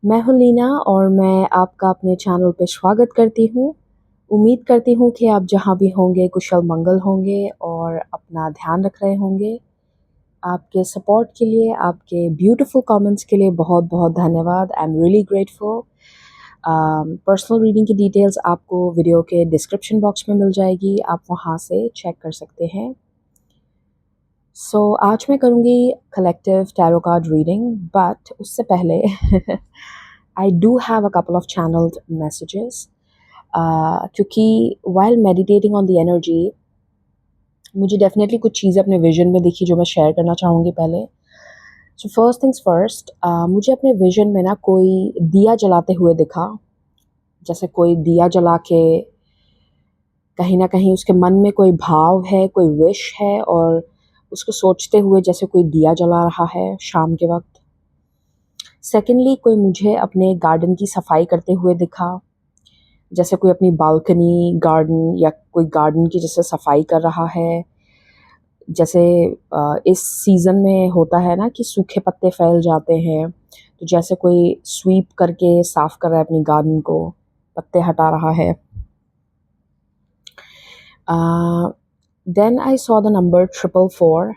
मैं हूँ लीना और मैं आपका अपने चैनल पे स्वागत करती हूँ। उम्मीद करती हूँ कि आप जहाँ भी होंगे कुशल मंगल होंगे और अपना ध्यान रख रहे होंगे। आपके सपोर्ट के लिए, आपके ब्यूटीफुल कमेंट्स के लिए बहुत-बहुत धन्यवाद। I am really grateful. Personal reading की डिटेल्स आपको वीडियो के डिस्क्रिप्शन बॉक्स में मिल जाएगी, आप वहाँ से चेक कर सकते हैं। आज मैं करूँगी collective tarot card reading, but उससे पहले I do have a couple of channeled messages क्योंकि while meditating on the energy मुझे डेफिनेटली कुछ चीज़ें अपने विजन में दिखी जो मैं शेयर करना चाहूँगी पहले। सो फर्स्ट थिंग्स फर्स्ट, मुझे अपने विजन में ना कोई दिया जलाते हुए दिखा। जैसे कोई दिया जला के कहीं ना कहीं उसके मन में कोई भाव है, कोई विश है और उसको सोचते हुए जैसे कोई दिया जला रहा है शाम के वक्त। सेकेंडली, कोई मुझे अपने गार्डन की सफाई करते हुए दिखा। जैसे कोई अपनी बालकनी, गार्डन या कोई गार्डन की जैसे सफाई कर रहा है। जैसे इस सीज़न में होता है ना कि सूखे पत्ते फैल जाते हैं, तो जैसे कोई स्वीप करके साफ कर रहा है अपनी गार्डन को, पत्ते हटा रहा है। Then I saw the number 444.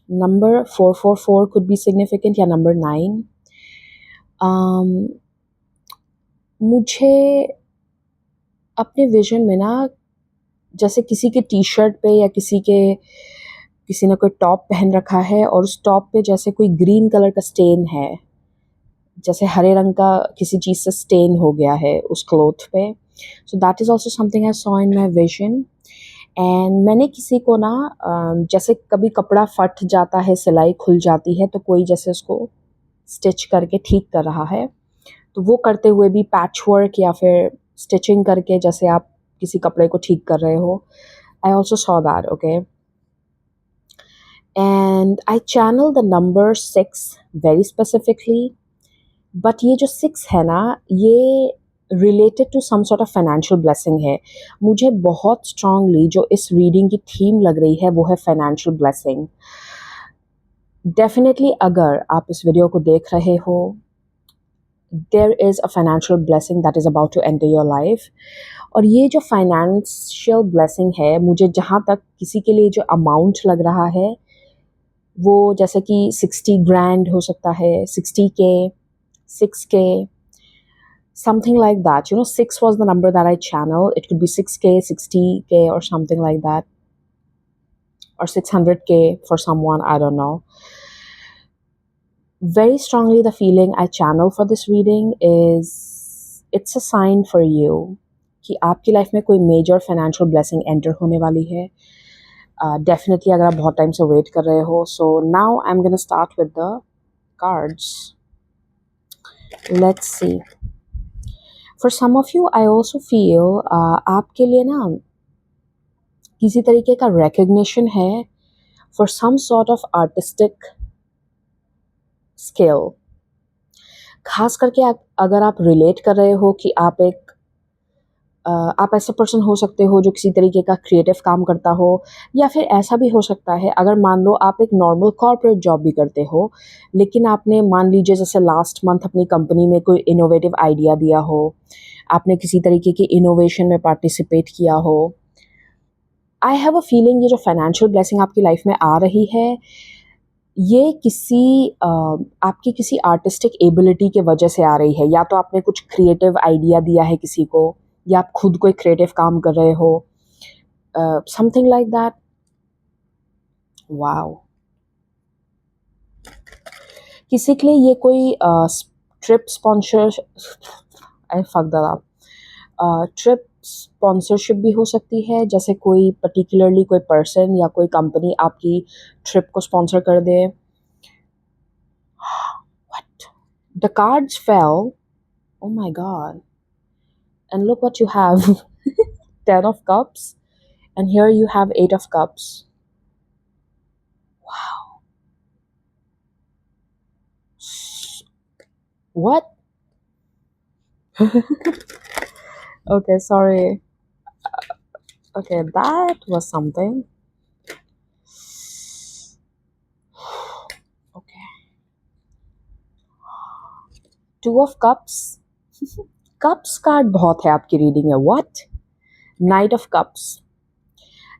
Number 444 could be significant या नंबर 9. मुझे अपने विजन में ना जैसे किसी के टी शर्ट पे या किसी ने कोई टॉप पहन रखा है और उस टॉप पे जैसे कोई ग्रीन कलर का स्टेन है, जैसे हरे रंग का किसी चीज़ से स्टेन हो गया है उस क्लॉथ पे। So that is also something I saw in my vision. And मैंने किसी को ना जैसे कभी कपड़ा फट जाता है, सिलाई खुल जाती है, तो कोई जैसे उसको स्टिच करके ठीक कर रहा है, तो वो करते हुए भी पैच वर्क या फिर स्टिचिंग करके जैसे आप किसी कपड़े को ठीक कर रहे हो। I also saw that, okay. And I channel the number 6 very specifically. But ये जो 6 है ना, ये related to some sort of financial blessing है। मुझे बहुत स्ट्रांगली जो इस रीडिंग की थीम लग रही है वो है फाइनेंशियल ब्लेसिंग। डेफिनेटली अगर आप इस वीडियो को देख रहे हो, there is a financial blessing that is about to enter your life. और ये जो फाइनेंशियल ब्लेसिंग है, मुझे जहाँ तक किसी के लिए जो अमाउंट लग रहा है वो जैसे कि 60 ग्रैंड हो सकता है, 60K, 6K, something like that. 6 was the number that I channel. It could be 6K, 60K, or something like that, or 600K for someone, I don't know. Very strongly the feeling I channel for this reading is it's a sign for you कि आपकी life में कोई major financial blessing enter होने वाली है। Definitely अगर आप बहुत टाइम से वेट कर रहे हो। So now I am gonna start with the cards. Let's see. For some of you I also feel आपके लिए ना किसी तरीके का recognition है for some sort of artistic skill। खास करके अगर आप रिलेट कर रहे हो कि आप ऐसा पर्सन हो सकते हो जो किसी तरीके का क्रिएटिव काम करता हो, या फिर ऐसा भी हो सकता है अगर मान लो आप एक नॉर्मल कॉर्पोरेट जॉब भी करते हो, लेकिन आपने मान लीजिए जैसे लास्ट मंथ अपनी कंपनी में कोई इनोवेटिव आइडिया दिया हो, आपने किसी तरीके की इनोवेशन में पार्टिसिपेट किया हो। आई हैव अ फीलिंग ये जो फाइनेंशियल ब्लेसिंग आपकी लाइफ में आ रही है, ये आपकी किसी आर्टिस्टिक एबिलिटी के वजह से आ रही है। या तो आपने कुछ क्रिएटिव आइडिया दिया है किसी को, या आप खुद कोई क्रिएटिव काम कर रहे हो, समथिंग लाइक दैट। वाओ। किसी के लिए ये कोई trip sponsor, I fuck that up, trip sponsorship भी हो सकती है। जैसे कोई पर्टिकुलरली कोई पर्सन या कोई कंपनी आपकी ट्रिप को स्पॉन्सर कर दे। What? The cards fell. Oh my god. And look what you have. 10 of cups. And here you have 8 of cups. Wow. What? Okay, sorry. Okay, that was something. Okay. Two of cups, cups card बहुत है आपकी reading में. What? Night of cups.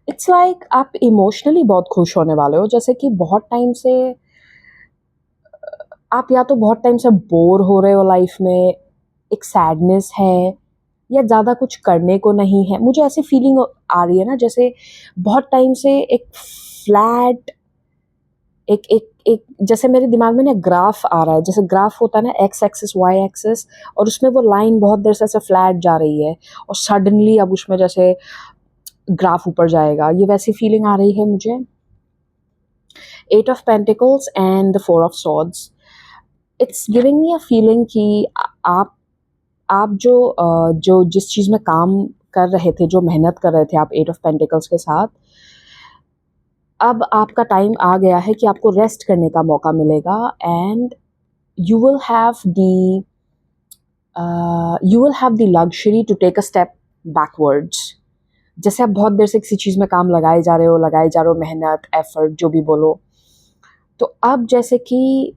It's like आप emotionally बहुत खुश होने वाले हो, जैसे कि बहुत टाइम से आप या तो बहुत टाइम से बोर हो रहे हो लाइफ में, एक सैडनेस है, या ज़्यादा कुछ करने को नहीं है. मुझे ऐसी फीलिंग आ रही है ना, जैसे बहुत टाइम से एक फ्लैट, एक एक एक जैसे मेरे दिमाग में ना ग्राफ आ रहा है, जैसे ग्राफ होता है ना, एक्स एक्सिस वाई एक्सिस, और उसमें वो लाइन बहुत देर से ऐसे फ्लैट जा रही है और सडनली अब उसमें जैसे ग्राफ ऊपर जाएगा, ये वैसी फीलिंग आ रही है मुझे. Eight of pentacles and the four of swords. It's giving me a feeling कि आप आप जो जिस चीज़ में काम कर रहे थे, जो मेहनत कर रहे थे आप एट ऑफ पेंटिकल्स के साथ, अब आपका टाइम आ गया है कि आपको रेस्ट करने का मौका मिलेगा. And you will have the luxury to take a step backwards. जैसे आप बहुत देर से किसी चीज़ में काम लगाए जा रहे हो, मेहनत, एफर्ट, जो भी बोलो, तो अब जैसे कि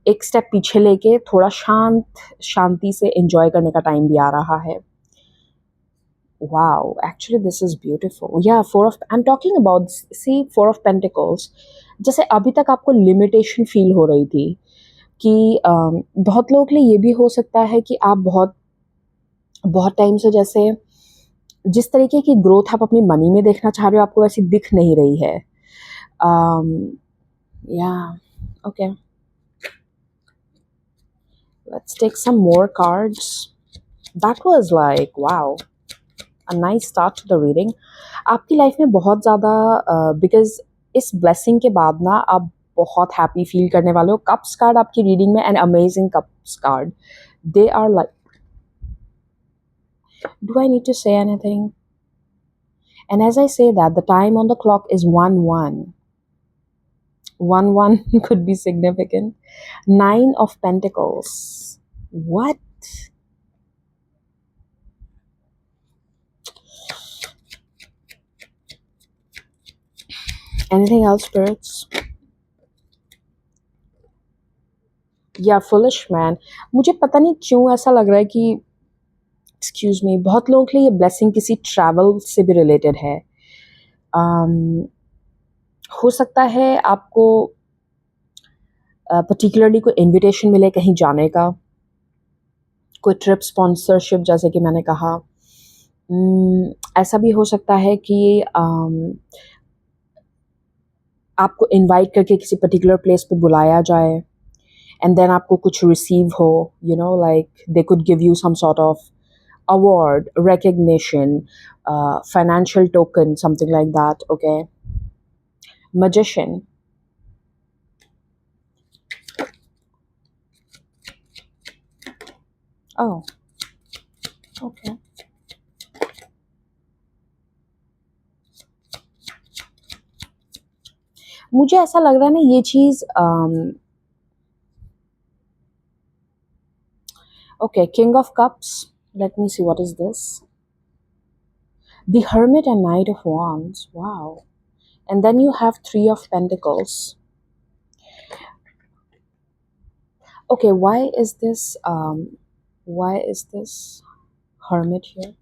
एक स्टेप पीछे लेके थोड़ा शांति से एंजॉय करने का टाइम भी आ रहा है. Wow, actually this is beautiful. Yeah, I'm talking about, see, four of pentacles. जैसे अभी तक आपको लिमिटेशन फील हो रही थी कि बहुत लोगों के लिए ये भी हो सकता है कि आप बहुत बहुत टाइम से जैसे जिस तरीके की ग्रोथ आप अपनी मनी में देखना चाह रहे हो, आपको वैसी दिख नहीं रही है. Yeah, okay. Let's take some more cards. That was like, wow, a nice start to the reading. आपकी लाइफ में बहुत ज़्यादा बिकॉज इस ब्लेसिंग के बाद ना आप बहुत हैप्पी फील करने वाले हो. कप्स कार्ड आपकी रीडिंग में, an amazing cups card. They are like, do I need to say anything? And as I say that the time on the clock is 1-1. 1-1 could be significant. Nine of Pentacles. What? Anything else, spirits? या foolish man. मुझे पता नहीं क्यों ऐसा लग रहा है कि, एक्सक्यूज मी, बहुत लोगों के लिए ये ब्लेसिंग किसी ट्रैवल से भी रिलेटेड है. हो सकता है आपको पर्टिकुलरली कोई इनविटेशन मिले कहीं जाने का, कोई ट्रिप स्पॉन्सरशिप, जैसे कि मैंने कहा. ऐसा भी हो सकता है कि आपको इनवाइट करके किसी पर्टिकुलर प्लेस पे बुलाया जाए, and then आपको कुछ रिसीव हो, you know, like they could give you some sort of award, recognition, financial token, something like that. Okay. Magician. Oh, okay. मुझे ऐसा लग रहा है ना ये चीज़, okay, King of Cups. Let me see, what is this? The Hermit and Knight of Wands. Wow. And then you have Three of Pentacles. Okay, why is this Hermit here?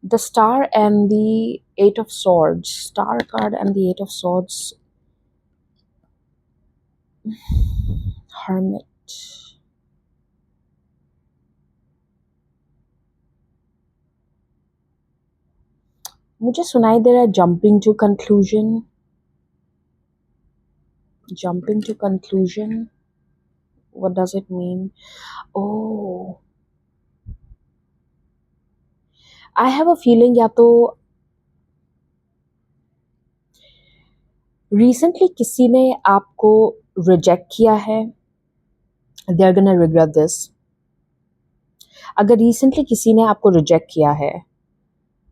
The Star and the Eight of Swords. Star card and the Eight of Swords. Hermit. मुझे सुनाई दे रहा है jumping to conclusion. Jumping to conclusion. What does it mean? Oh, I have a feeling या तो recently किसी ने आपको reject किया है. They're gonna regret this. अगर recently किसी ने आपको reject किया है,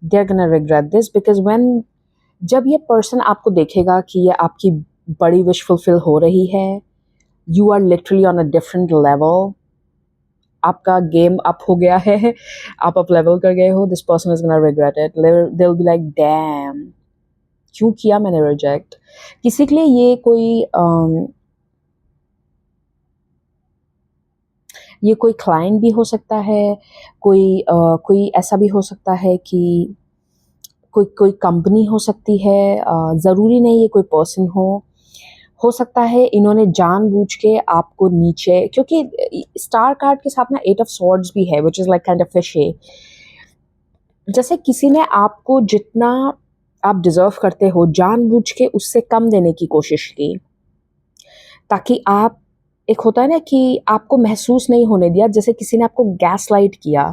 they're gonna regret this, because when जब ये person आपको देखेगा कि ये आपकी बड़ी wish fulfill हो रही है, you are literally on a different level. आपका गेम अप हो गया है, आप अप लेवल कर गए हो, this person is gonna regret it. They'll be like, damn, क्यों किया मैंने रिजेक्ट। किसी के लिए ये कोई क्लाइंट भी हो सकता है, कोई ऐसा भी हो सकता है कि कोई कोई कंपनी हो सकती है, ज़रूरी नहीं ये कोई पर्सन हो सकता है इन्होंने जानबूझ के आपको नीचे, क्योंकि स्टार कार्ड के साथ ना एट ऑफ स्वॉर्ड्स भी है which is like kind of fishy. जैसे किसी ने आपको जितना आप डिज़र्व करते हो जानबूझ के उससे कम देने की कोशिश की, ताकि आप, एक होता है ना कि आपको महसूस नहीं होने दिया, जैसे किसी ने आपको गैस लाइट किया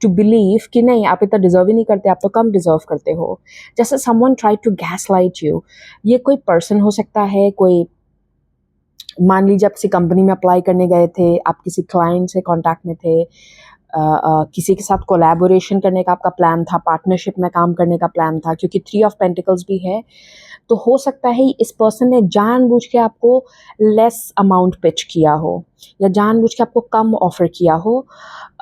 टू बिलीव कि नहीं आप इतना डिजर्व ही नहीं करते, आप तो कम डिजर्व करते हो। जैसे someone try to gaslight you. ये कोई पर्सन हो सकता है, कोई, मान लीजिए आप किसी कंपनी में अप्लाई करने गए थे, आप किसी क्लाइंट से कांटेक्ट में थे, किसी के साथ कोलैबोरेशन करने का आपका प्लान था, पार्टनरशिप में काम करने का प्लान था, क्योंकि 3 ऑफ पेंटिकल्स भी है। तो हो सकता है इस पर्सन ने जानबूझ के आपको लेस अमाउंट पिच किया हो, या जानबूझ के आपको कम ऑफर किया हो,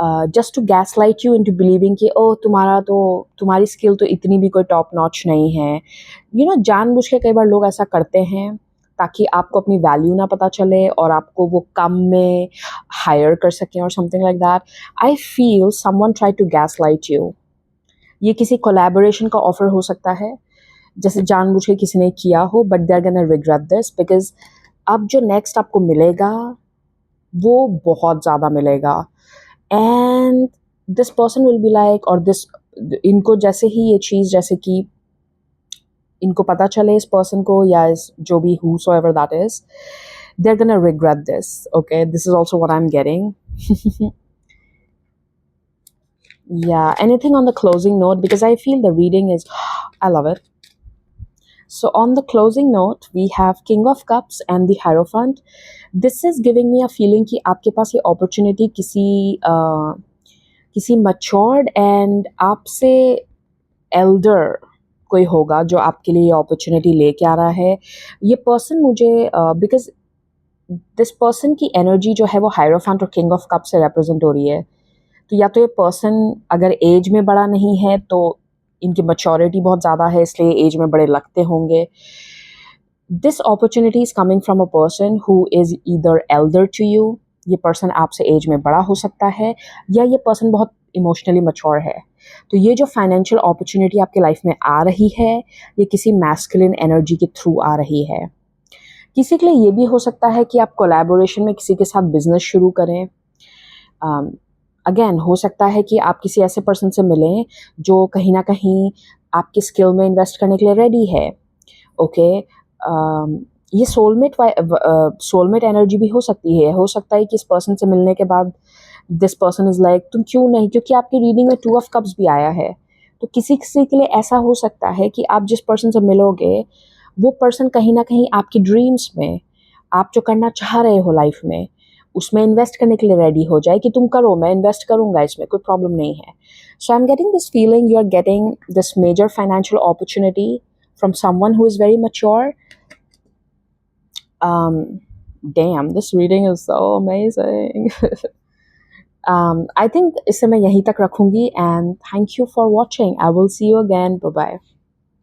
just to gaslight you into believing कि ओह तुम्हारी स्किल तो इतनी भी कोई टॉप नॉच नहीं है। जानबूझ के कई बार लोग ऐसा करते हैं ताकि आपको अपनी वैल्यू ना पता चले और आपको वो कम में हायर कर सकें और something like that. I feel someone try to gaslight you. ये किसी कोलैबोरेशन का ऑफर हो सकता है, जैसे जानबूझ के किसी ने किया हो, but they are gonna regret this, because अब जो नेक्स्ट आपको मिलेगा वो बहुत ज़्यादा मिलेगा। And this person will be like, और दिस, इनको जैसे ही ये चीज़, जैसे कि इनको पता चले इस पर्सन को, या इस जो भी whosoever that is, they're gonna regret this. Okay, this is also what I'm getting. Yeah, anything on the closing note, because I feel the reading is I love it. So on the closing note, we have King of Cups and the Hierophant. This is giving me a feeling कि आपके पास ये opportunity किसी matured and आपसे elder कोई होगा जो आपके लिए ये opportunity लेके आ रहा है। ये person मुझे because this person की energy जो है वो Hierophant और King of Cups से represent हो रही है। तो या तो ये पर्सन अगर एज में बड़ा नहीं है तो इनकी मैच्योरिटी बहुत ज़्यादा है, इसलिए एज में बड़े लगते होंगे। This opportunity is coming from a person who is either elder to you. ये पर्सन आपसे एज में बड़ा हो सकता है, या ये पर्सन बहुत इमोशनली मैच्योर है। तो ये जो फाइनेंशियल अपॉर्चुनिटी आपके लाइफ में आ रही है, ये किसी मैस्कुलिन एनर्जी के थ्रू आ रही है। किसी के लिए ये भी हो सकता है कि आप कोलैबोरेशन में किसी के साथ बिजनेस शुरू करें। अगेन हो सकता है कि आप किसी ऐसे पर्सन से मिलें जो कहीं ना कहीं आपकी स्किल में इन्वेस्ट करने के लिए रेडी है। ओके, ये सोलमेट एनर्जी भी हो सकती है। हो सकता है कि इस पर्सन से मिलने के बाद दिस पर्सन इज़ लाइक तुम क्यों नहीं, क्योंकि आपकी रीडिंग में 2 ऑफ कप्स भी आया है। तो किसी किसी के लिए ऐसा हो सकता है कि आप जिस पर्सन से मिलोगे वो पर्सन कहीं ना कहीं आपकी ड्रीम्स में, आप जो करना चाह रहे हो लाइफ में, उसमें इन्वेस्ट करने के लिए रेडी हो जाए कि तुम करो, मैं इन्वेस्ट करूंगा, इसमें कोई प्रॉब्लम नहीं है। So I am getting this feeling you are getting this major financial opportunity from someone who is very mature. Damn, this reading is so amazing. I think इसे मैं यहीं तक रखूंगी, and thank you for watching. I will see you again. Bye bye.